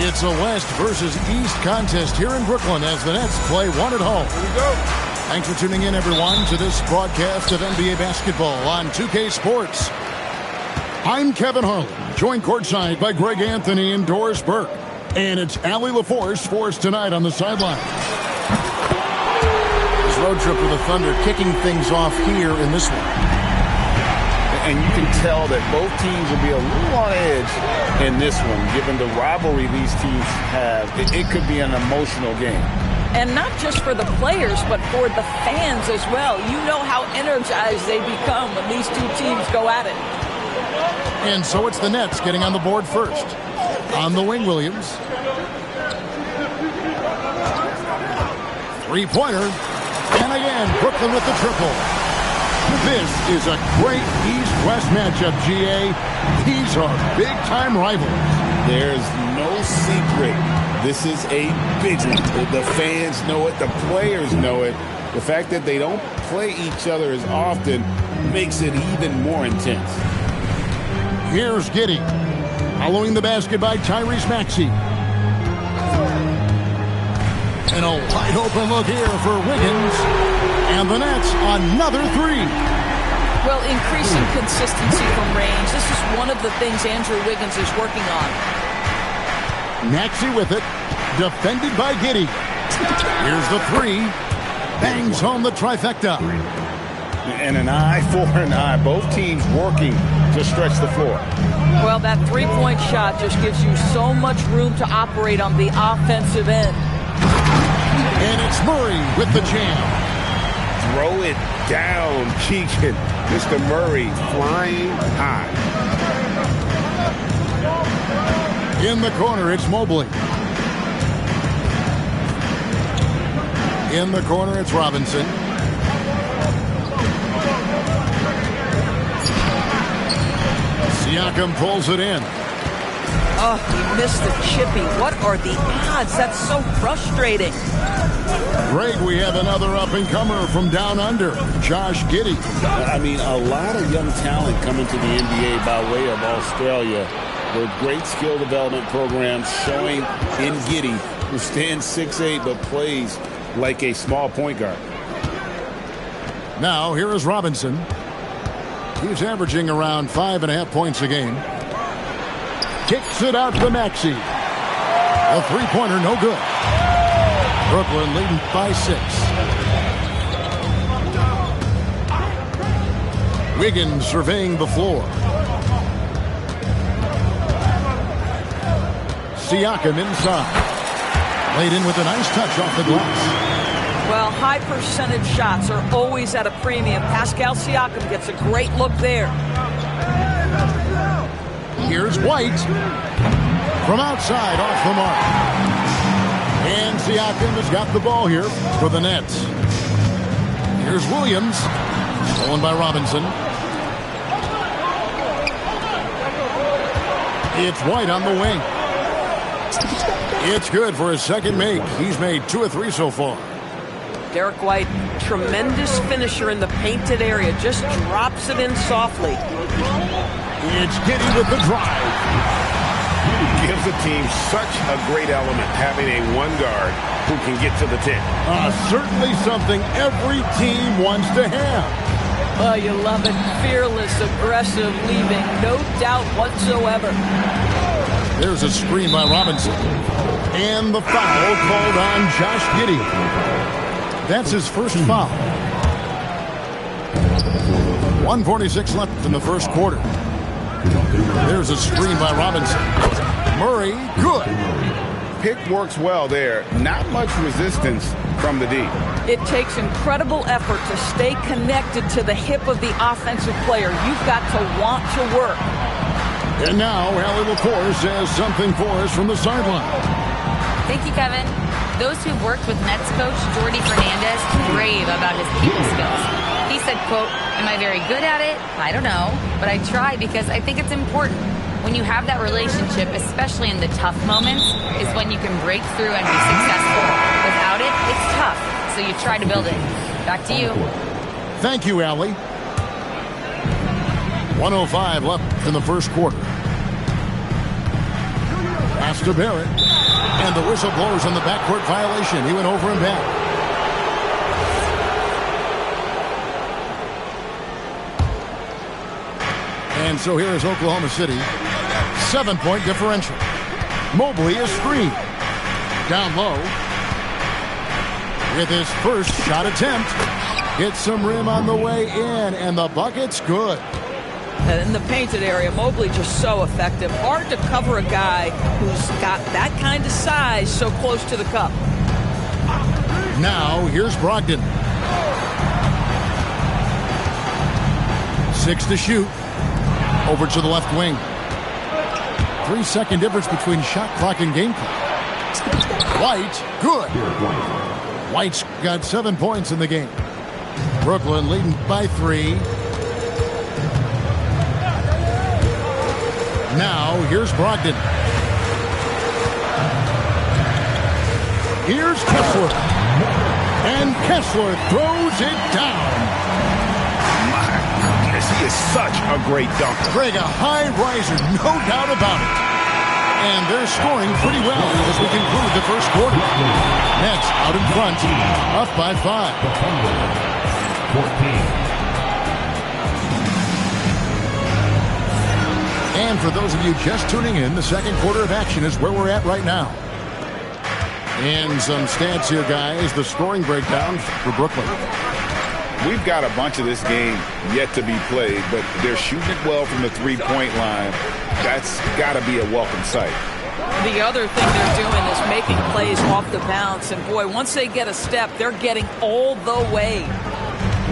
It's a West versus East contest here in Brooklyn as the Nets play one at home. Here we go. Thanks for tuning in, everyone, to this broadcast of NBA basketball on 2K Sports. I'm Kevin Harlan, joined courtside by Greg Anthony and Doris Burke. And it's Allie LaForce for us tonight on the sideline. This road trip with the Thunder kicking things off here in this one. And you can tell that both teams will be a little on edge in this one, given the rivalry these teams have. It could be an emotional game. And not just for the players, but for the fans as well. You know how energized they become when these two teams go at it. And so it's the Nets getting on the board first. On the wing, Williams. Three-pointer. And again, Brooklyn with the triple. This is a great East-West matchup, GA. These are big-time rivals. There's no secret. This is a big one. The fans know it. The players know it. The fact that they don't play each other as often makes it even more intense. Here's Giddey. Following the basket by Tyrese Maxey. And a wide-open look here for Wiggins. And the Nets, another three. Well, increasing consistency from range. This is one of the things Andrew Wiggins is working on. Maxey with it. Defended by Giddey. Here's the three. Bangs home the trifecta. And an eye for an eye. Both teams working to stretch the floor. Well, that three-point shot just gives you so much room to operate on the offensive end. And it's Murray with the jam. Throw it down, Keegan. Mr. Murray flying high. In the corner, it's Mobley. In the corner, it's Robinson. Siakam pulls it in. Oh, he missed the chippy. What are the odds? That's so frustrating. Greg, we have another up-and-comer from down under, Josh Giddey. I mean, a lot of young talent coming to the NBA by way of Australia. With great skill development programs showing in Giddey, who stands 6'8", but plays like a small point guard. Now, here is Robinson. He's averaging around 5.5 points a game. Kicks it out to Maxey. A three-pointer, no good. Brooklyn leading by 6. Wiggins surveying the floor. Siakam inside. Laid in with a nice touch off the glass. Well, high percentage shots are always at a premium. Pascal Siakam gets a great look there. Here's White. From outside, off the mark. And Siakam has got the ball here for the Nets. Here's Williams. Stolen by Robinson. It's White on the wing. It's good for his second make. He's made 2 of 3 so far. Derek White, tremendous finisher in the painted area. Just drops it in softly. It's Giddey with the drive. Gives the team such a great element, having a one guard who can get to the 10. Certainly something every team wants to have. Oh, you love it. Fearless, aggressive, leaving. No doubt whatsoever. There's a screen by Robinson. And the foul called on Josh Giddey. That's his first foul. 1:46 left in the first quarter. There's a screen by Robinson. Murray, good. Pick works well there. Not much resistance from the D. It takes incredible effort to stay connected to the hip of the offensive player. You've got to want to work. And now, Allie LaForce has something for us from the sideline. Thank you, Kevin. Those who've worked with Nets coach Jordi Fernandez rave about his people skills. He said, quote, "Am I very good at it? I don't know, but I try because I think it's important. When you have that relationship, especially in the tough moments, is when you can break through and be successful. Without it, it's tough, so you try to build it." Back to you. Thank you, Allie. 1:05 left in the first quarter. Pass to Barrett. And the whistle blows on the backcourt violation. He went over and back. And so here is Oklahoma City. 7-point differential. Mobley is screened. Down low. With his first shot attempt. Gets some rim on the way in. And the bucket's good. In the painted area, Mobley just so effective. Hard to cover a guy who's got that kind of size so close to the cup. Now, here's Brogdon. 6 to shoot. Over to the left wing. 3-second difference between shot clock and game clock. White, good. White's got 7 points in the game. Brooklyn leading by 3. Now, here's Brogdon. Here's Kessler. And Kessler throws it down. He is such a great dunker. Greg, a high riser, no doubt about it. And they're scoring pretty well as we conclude the first quarter. Nets out in front, up by 5. 14. And for those of you just tuning in, the second quarter of action is where we're at right now. And some stats here, guys. The scoring breakdown for Brooklyn. We've got a bunch of this game yet to be played, but they're shooting it well from the three-point line. That's got to be a welcome sight. The other thing they're doing is making plays off the bounce. And, boy, once they get a step, they're getting all the way.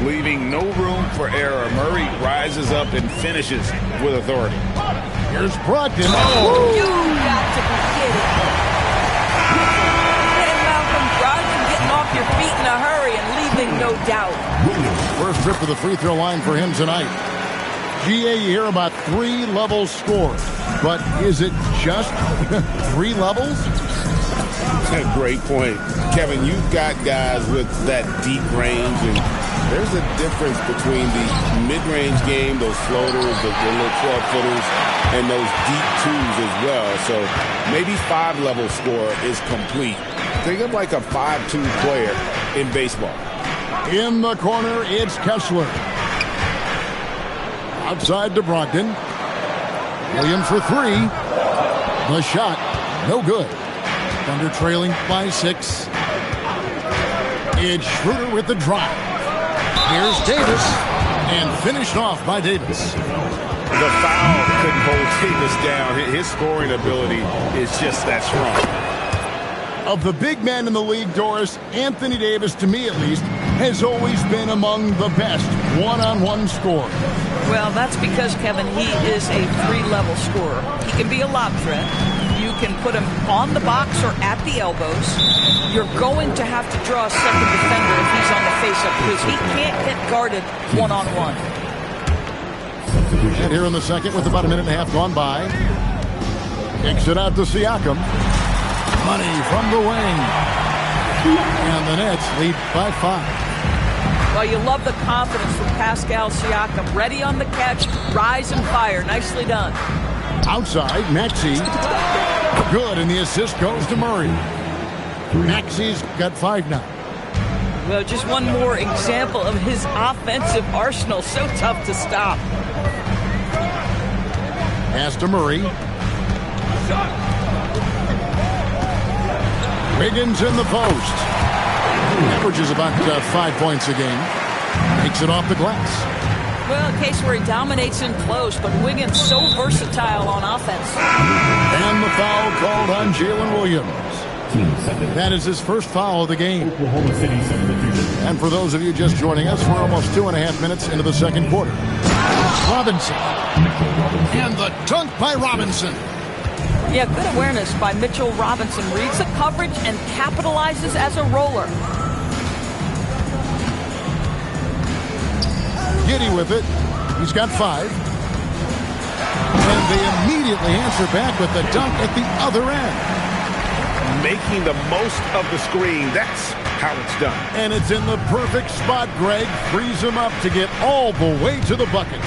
Leaving no room for error. Murray rises up and finishes with authority. Here's Brogdon. Oh, you got to be kidding. Hey, Malcolm Brogdon getting off your feet in a hurry and leaving no doubt. First trip to the free throw line for him tonight. GA, you hear about 3-level scores. But is it just 3 levels? Great point. Kevin, you've got guys with that deep range, and there's a difference between the mid-range game, those floaters, the little 12-footers, and those deep twos as well. So maybe 5-level score is complete. Think of like a 5-2 player in baseball. In the corner, it's Kessler. Outside to Brogdon. Williams for 3. The shot, no good. Thunder trailing by 6. It's Schroeder with the drive. Here's Davis. And finished off by Davis. The foul couldn't hold Davis down. His scoring ability is just that strong. Of the big men in the league, Doris, Anthony Davis, to me at least, has always been among the best one-on-one scorers. Well, that's because, Kevin, he is a 3-level scorer. He can be a lob threat. You can put him on the box or at the elbows. You're going to have to draw a second defender if he's on the face-up because he can't get guarded one-on-one. And here in the second with about a minute and a half gone by. Kicks it out to Siakam. Money from the wing. And the Nets lead by 5. Well, you love the confidence from Pascal Siakam. Ready on the catch, rise and fire. Nicely done. Outside, Maxey. Good, and the assist goes to Murray. Maxey's got 5 now. Well, just one more example of his offensive arsenal. So tough to stop. Pass to Murray. Wiggins in the post. Averages about 5 points a game. Takes it off the glass. Well, a case where he dominates in close, but Wiggins so versatile on offense. And the foul called on Jalen Williams. That is his first foul of the game. And for those of you just joining us, we're almost 2.5 minutes into the second quarter. Robinson. And the dunk by Robinson. Yeah, good awareness by Mitchell Robinson. Reads the coverage and capitalizes as a roller. Giddy with it. He's got 5. And they immediately answer back with the dunk at the other end. Making the most of the screen. That's how it's done. And it's in the perfect spot, Greg. Frees him up to get all the way to the bucket.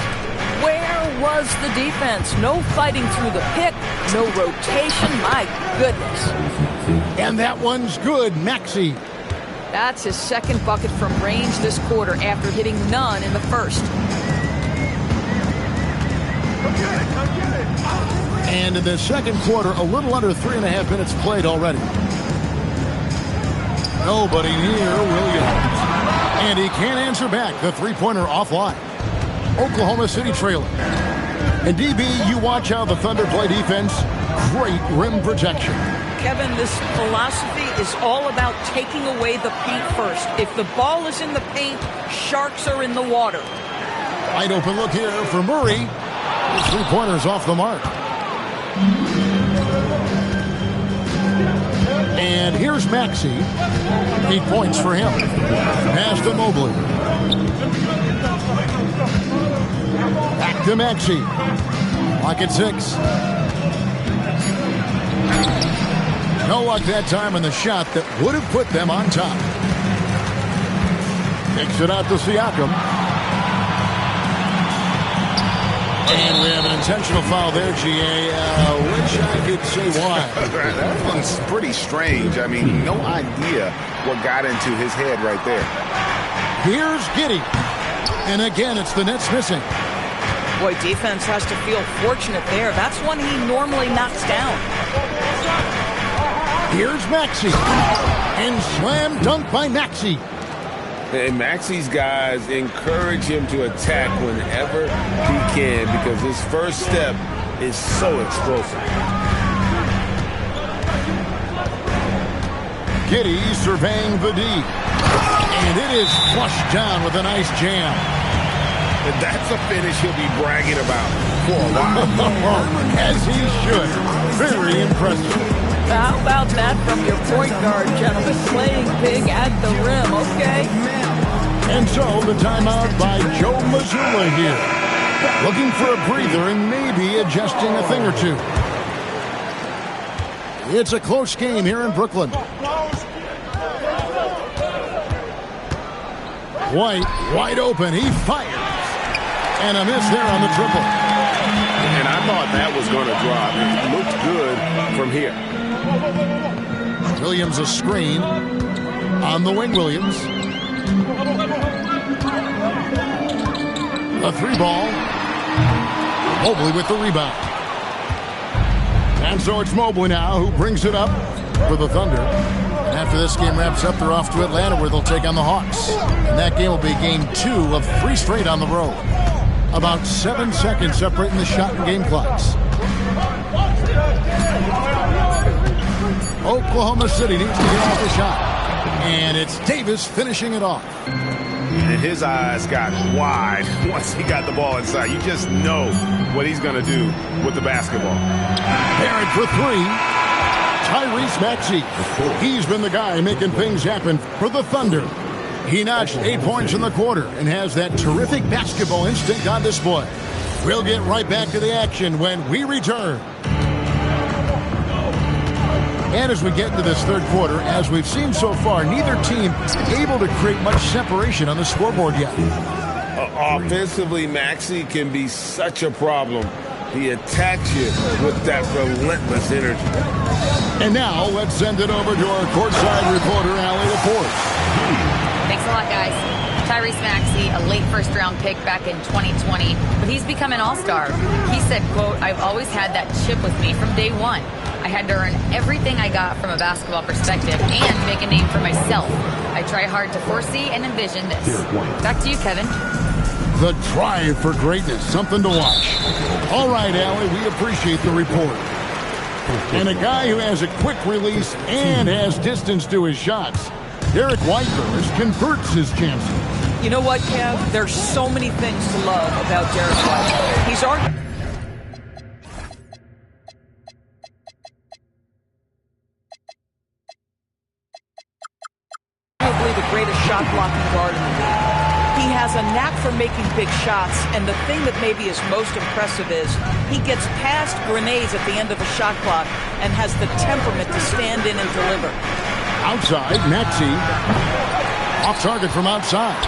Where was the defense. No fighting through the pick, no rotation. My goodness. And that one's good, Maxey. That's his second bucket from range this quarter after hitting none in the first. And in the second quarter, a little under 3.5 minutes played already. Nobody near Williams. And he can't answer back. The three-pointer offline. Oklahoma City trailing. And DB, you watch how the Thunder play defense. Great rim protection. Kevin, this philosophy is all about taking away the paint first. If the ball is in the paint, sharks are in the water. Wide open look here for Murray. The three-pointer's off the mark. And here's Maxey. 8 points for him. Pass to Mobley. Back to Maxey. Clock at 6. No luck that time in the shot that would have put them on top. Takes it out to Siakam. And we have an intentional foul there, GA. Wish I could say why. That one's pretty strange. I mean, no idea what got into his head right there. Here's Giddey. And again, it's the Nets missing. Boy, defense has to feel fortunate there. That's one he normally knocks down. Here's Maxey. And slam dunk by Maxey. And Maxey's guys encourage him to attack whenever he can because his first step is so explosive. Giddey surveying the D. And it is flushed down with a nice jam. And that's a finish he'll be bragging about for a while. As he should. Very impressive. How about that from your point guard, gentlemen? Playing big at the rim, okay? And so the timeout by Joe Mazzulla here. Looking for a breather and maybe adjusting a thing or two. It's a close game here in Brooklyn. White, wide open. He fires. And a miss there on the triple. And I thought that was going to drop. It looked good from here. Williams a screen. On the wing, Williams. A three ball. Mobley with the rebound. And so it's Mobley now who brings it up for the Thunder. And after this game wraps up, they're off to Atlanta where they'll take on the Hawks. And that game will be game 2 of 3 straight on the road. About 7 seconds separating the shot and game clocks. Oklahoma City needs to get off the shot. And it's Davis finishing it off. And his eyes got wide once he got the ball inside. You just know what he's going to do with the basketball. Barrett for 3. Tyrese Maxey. He's been the guy making things happen for the Thunder. He notched 8 points in the quarter and has that terrific basketball instinct on display. We'll get right back to the action when we return. And as we get into this third quarter, as we've seen so far, neither team able to create much separation on the scoreboard yet. Offensively, Maxey can be such a problem. He attacks you with that relentless energy. And now let's send it over to our courtside reporter, Allie Laporte. Thanks a lot, guys. Tyrese Maxey, a late first-round pick back in 2020, but he's become an all-star. He said, quote, "I've always had that chip with me from day one. I had to earn everything I got from a basketball perspective and make a name for myself. I try hard to foresee and envision this." Back to you, Kevin. The drive for greatness, something to watch. All right, Allie, we appreciate the report. And a guy who has a quick release and has distance to his shots. Derek White converts his chances. You know what, Kev? There's so many things to love about Derek White. He's arguably the greatest shot-blocking guard in the league. He has a knack for making big shots, and the thing that maybe is most impressive is he gets past grenades at the end of a shot clock and has the temperament to stand in and deliver. Outside, Maxey. Off target from outside.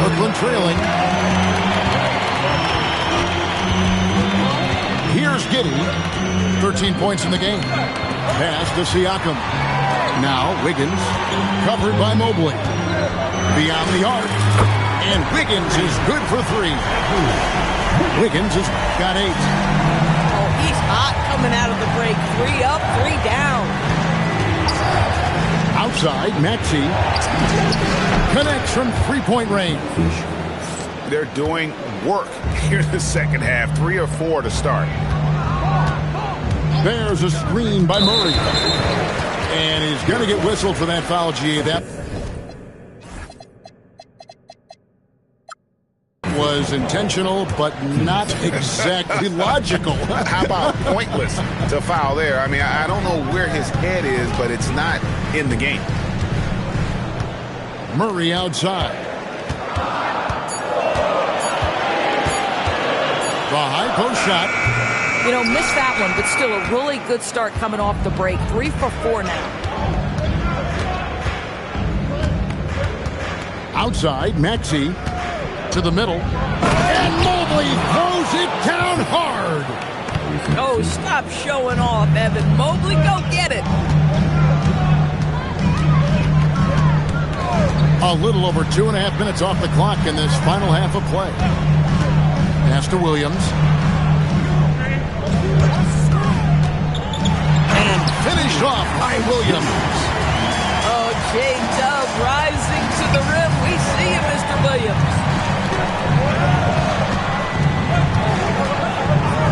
Brooklyn trailing. Here's Giddey. 13 points in the game. Pass to Siakam. Now Wiggins. Covered by Mobley. Beyond the arc. And Wiggins is good for 3. Wiggins has got 8. Oh, he's hot coming out of the break. 3 up, 3 down. Outside, Maxey connects from 3-point range. They're doing work here in the second half. 3 or 4 to start. There's a screen by Murray. And he's going to get whistled for that foul, G. That was intentional, but not exactly logical. How about pointless to foul there? I mean, I don't know where his head is, but it's not in the game. Murray outside. The high post shot. You know, missed that one, but still a really good start coming off the break. 3 for 4 now. Outside, Maxey to the middle. And Mobley throws it down hard. Oh, stop showing off, Evan Mobley. Go get it. A little over 2.5 minutes off the clock in this final half of play. Pass to Williams. And finished off by Williams. Oh, J-Dub rising to the rim. We see you, Mr. Williams.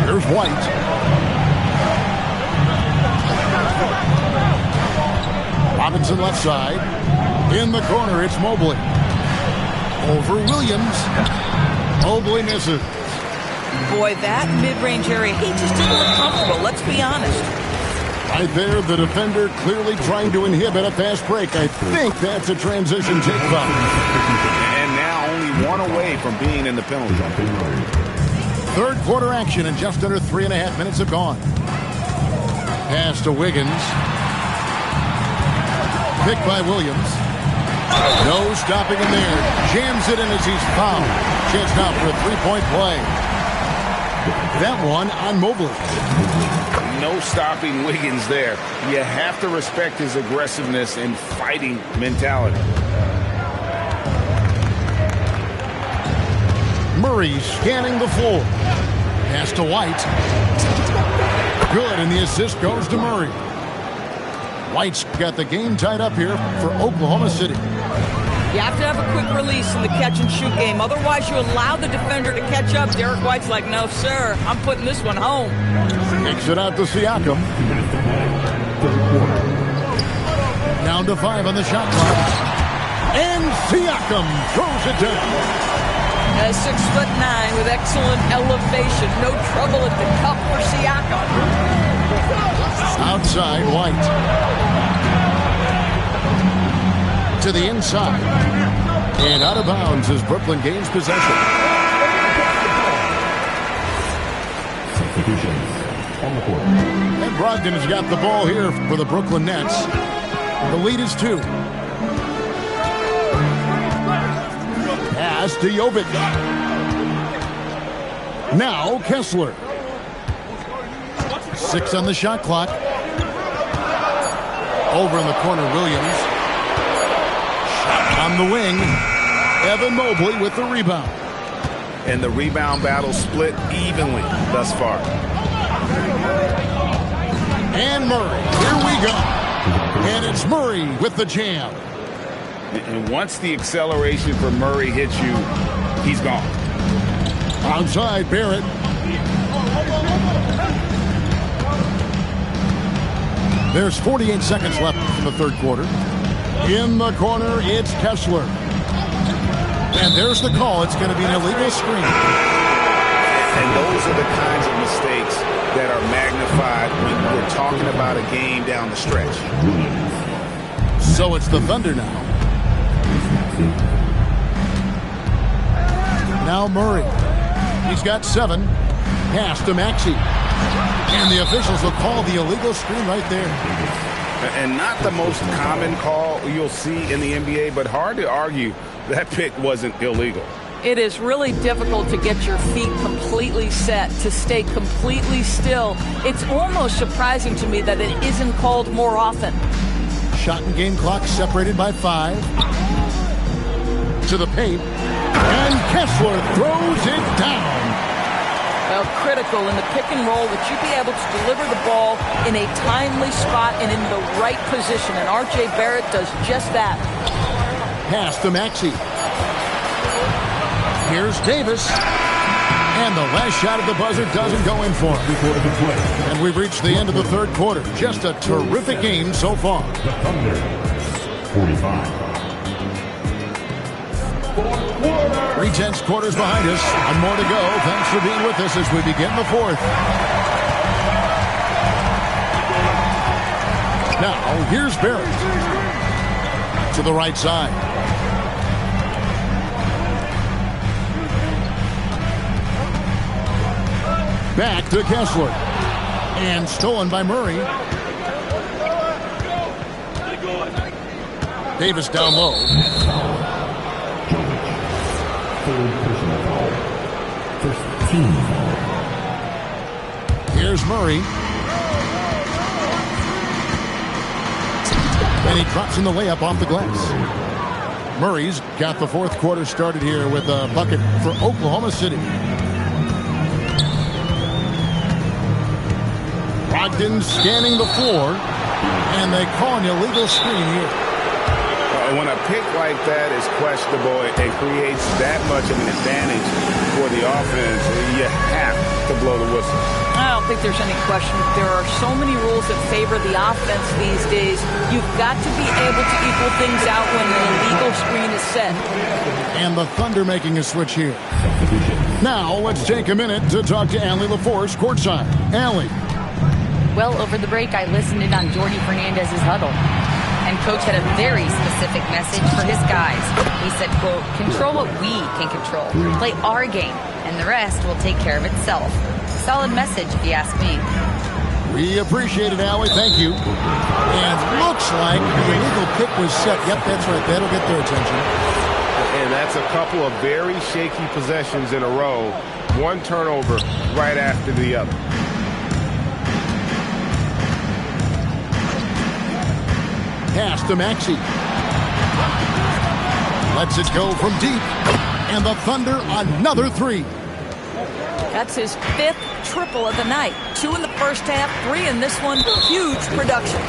Here's White. Robinson left side. In the corner, it's Mobley. Over Williams. Mobley misses. Boy, that mid-range area, he just didn't look comfortable. Let's be honest. Right there, the defender clearly trying to inhibit a fast break. I think that's a transition take foul. And now only 1 away from being in the penalty zone. Third quarter action, and just under 3.5 minutes have gone. Pass to Wiggins. Picked by Williams. No stopping him there. Jams it in as he's fouled. Chance now for a 3-point play. That one on Mobley. No stopping Wiggins there. You have to respect his aggressiveness and fighting mentality. Murray scanning the floor. Pass to White. Good, and the assist goes to Murray. White's got the game tied up here for Oklahoma City. You have to have a quick release in the catch-and-shoot game. Otherwise, you allow the defender to catch up. Derek White's like, no, sir. I'm putting this one home. Kicks it out to Siakam. Down to 5 on the shot clock. And Siakam throws it down. 6'9" with excellent elevation. No trouble at the cup for Siakam. Outside, White. To the inside. And out of bounds as Brooklyn gains possession. On the court. And Brogdon has got the ball here for the Brooklyn Nets. The lead is 2. Pass to Jovic. Now Kessler. 6 on the shot clock. Over in the corner, Williams. Shot on the wing. Evan Mobley with the rebound. And the rebound battle split evenly thus far. And Murray. Here we go. And it's Murray with the jam. And once the acceleration for Murray hits you, he's gone. Outside, Barrett. There's 48 seconds left in the third quarter. In the corner, it's Kessler. And there's the call. It's going to be an illegal screen. And those are the kinds of mistakes that are magnified when we're talking about a game down the stretch. So it's the Thunder now. Now Murray. He's got 7. Pass to Maxey. And the officials will call the illegal screen right there. And not the most common call you'll see in the NBA, but hard to argue that pick wasn't illegal. It is really difficult to get your feet completely set, to stay completely still. It's almost surprising to me that it isn't called more often. Shot and game clock separated by 5. To the paint. And Kessler throws it down. Well, critical in the pick and roll that you be able to deliver the ball in a timely spot and in the right position. And R.J. Barrett does just that. Pass to Maxey. Here's Davis. And the last shot at the buzzer doesn't go in for him. And we've reached the end of the third quarter. Just a terrific game so far. The Thunder, 45. 3/10 quarters behind us. One more to go. Thanks for being with us as we begin the fourth. Now, here's Barrett. To the right side. Back to Kessler. And stolen by Murray. Davis down low. Third personal foul. First team foul. Here's Murray. And he drops in the layup off the glass. Murray's got the fourth quarter started here with a bucket for Oklahoma City. Brogdon scanning the floor. And they call an illegal screen here. When a pick like that is questionable and creates that much of an advantage for the offense, you have to blow the whistle. I don't think there's any question. There are so many rules that favor the offense these days. You've got to be able to equal things out when an illegal screen is set. And the Thunder making a switch here. Now let's take a minute to talk to Allie LaForce courtside. Allie. Well, over the break, I listened in on Jordi Fernandez's huddle. And Coach had a very specific message for his guys. He said, quote, control what we can control. Play our game, and the rest will take care of itself. Solid message, if you ask me. We appreciate it, Allie. Thank you. And looks like the illegal pick was set. Yep, that's right. That'll get their attention. And that's a couple of very shaky possessions in a row. One turnover right after the other. Pass to Maxey. Lets it go from deep. And the Thunder another 3. That's his 5th triple of the night. 2 in the first half, 3 in this one. Huge production.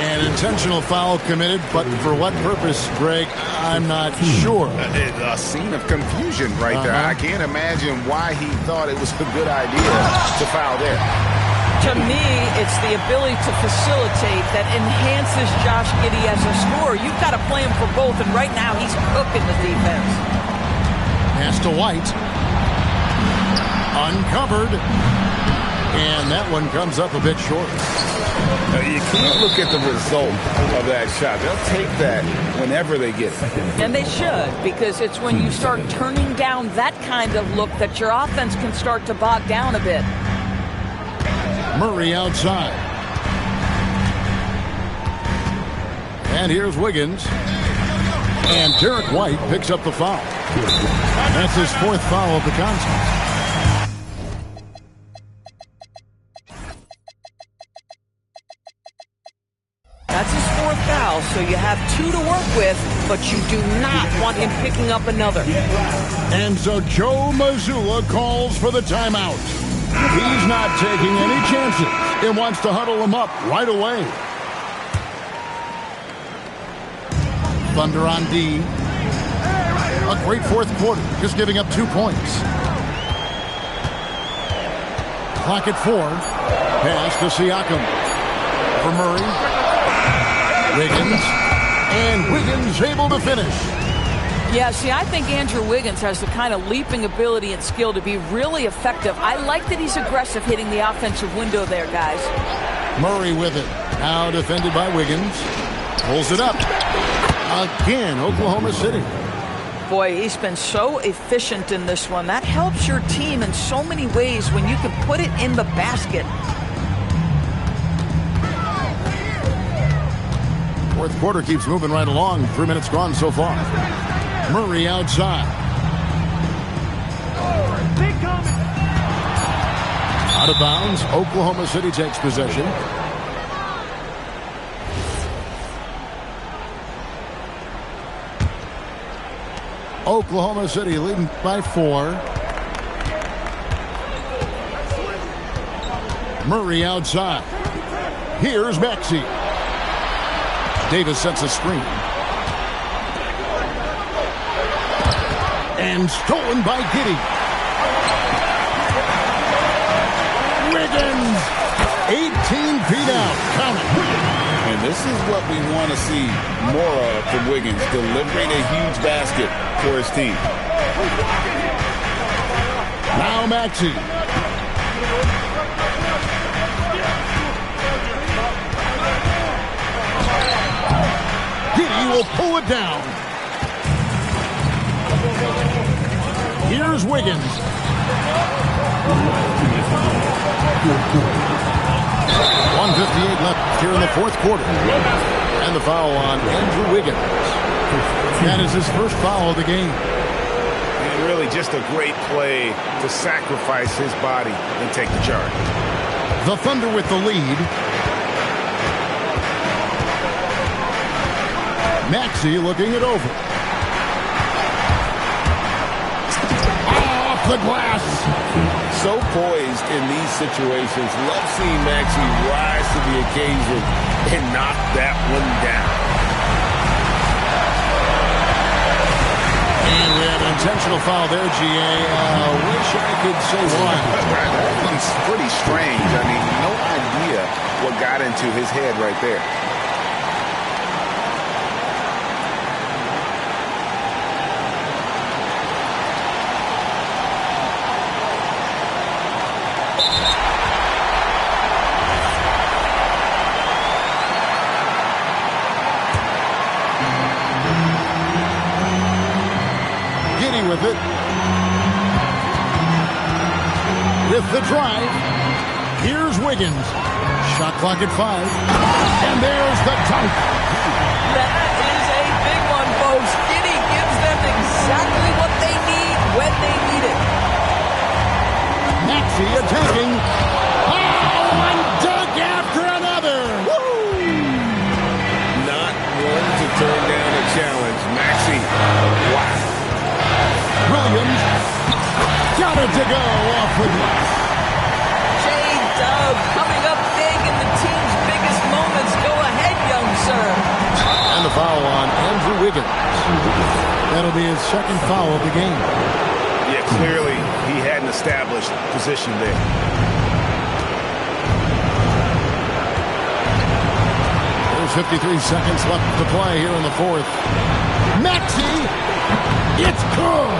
An intentional foul committed, but for what purpose, Greg, I'm not sure. A scene of confusion right there. I can't imagine why he thought it was a good idea to foul there. To me, it's the ability to facilitate that enhances Josh Giddey as a scorer. You've got to play him for both, and right now he's cooking the defense. Pass to White. Uncovered. And that one comes up a bit short. You can't look at the result of that shot. They'll take that whenever they get it. And they should, because it's when you start turning down that kind of look that your offense can start to bog down a bit. Murray outside. And here's Wiggins. And Derek White picks up the foul. That's his 4th foul of the contest. That's his 4th foul, so you have 2 to work with, but you do not want him picking up another. And so Joe Mazzulla calls for the timeout. He's not taking any chances. He wants to huddle them up right away. Thunder on D. A great fourth quarter, just giving up 2 points. Clock at 4. Pass to Siakam. For Murray. Wiggins. And Wiggins able to finish. Yeah, see, I think Andrew Wiggins has the kind of leaping ability and skill to be really effective. I like that he's aggressive hitting the offensive window there, guys. Murray with it. Now defended by Wiggins. Pulls it up. Again, Oklahoma City. Boy, he's been so efficient in this one. That helps your team in so many ways when you can put it in the basket. Fourth quarter keeps moving right along. 3 minutes gone so far. Murray outside. Out of bounds. Oklahoma City takes possession. Oklahoma City leading by 4. Murray outside. Here's Maxey. Davis sets a screen. And stolen by Giddey. Wiggins. 18 feet out. Count it. And this is what we want to see more of from Wiggins, delivering a huge basket for his team. Now Maxey. Giddey will pull it down. Here's Wiggins. 1:58 left here in the fourth quarter. And the foul on Andrew Wiggins. That is his first foul of the game. And really just a great play to sacrifice his body and take the charge. The Thunder with the lead. Maxey looking it over. Off the glass. So poised in these situations. Love seeing Maxey rise to the occasion and knock that one down. And we have an intentional foul there, GA. Wish I could say why. That one's pretty strange. I mean, no idea what got into his head right there. With it. With the drive. Here's Wiggins. Shot clock at 5. And there's the dunk. That is a big one, folks. Giddey gives them exactly what they need when they need it. Maxey attacking. Oh, one dunk after another. Woo! Not one to turn down a challenge. Maxey. Wow. Williams got it to go off the glass. J-Dub coming up big in the team's biggest moments. Go ahead, young sir. And the foul on Andrew Wiggins. That'll be his second foul of the game. Yeah, clearly he hadn't established position there. There's 53 seconds left to play here in the fourth. Maxey, it's good.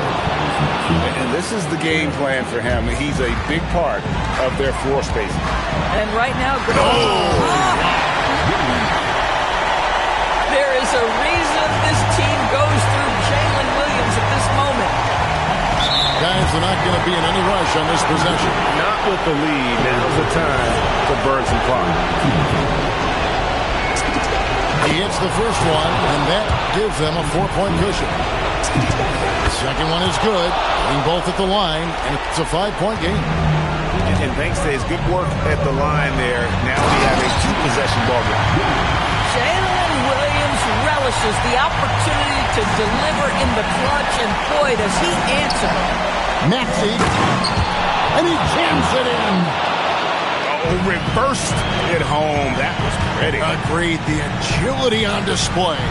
And this is the game plan for him. He's a big part of their floor spacing. And right now, there is a reason this team goes through Jalen Williams at this moment. Guys, they're not going to be in any rush on this possession. Not with the lead. Now's the time to burn some clock. He hits the first one, and that gives them a 4-point cushion. The second one is good, hitting both at the line, and it's a 5-point game. And thanks to his good work at the line there, now we have a 2-possession ball game. Jalen Williams relishes the opportunity to deliver in the clutch, and boy, does he answer. Maxey, and he jams it in. Oh, reversed it home. That was pretty. Agreed. The agility on display.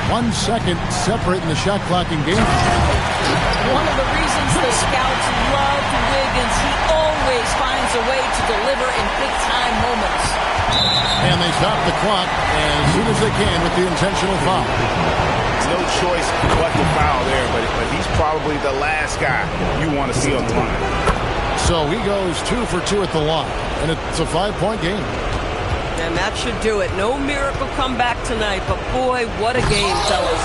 1 second separating the shot clock in game. One of the reasons the scouts love Wiggins, he always finds a way to deliver in big-time moments. And they stop the clock as soon as they can with the intentional foul. No choice but to foul there, but he's probably the last guy you want to see on the line. So he goes 2 for 2 at the line, and it's a 5-point game. And that should do it. No miracle comeback tonight, but boy, what a game, fellas.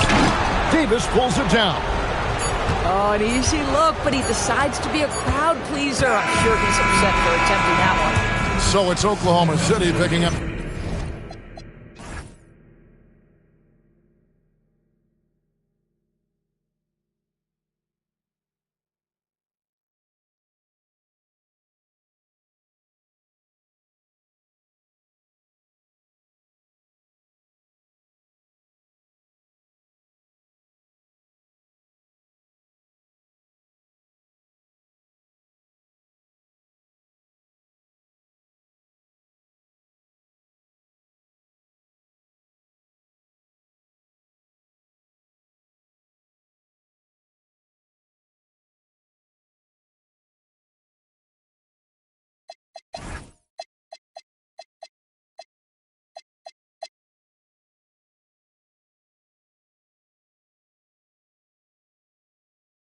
Davis pulls it down. Oh, an easy look, but he decides to be a crowd pleaser. I'm sure he's upset for attempting that one. So it's Oklahoma City picking up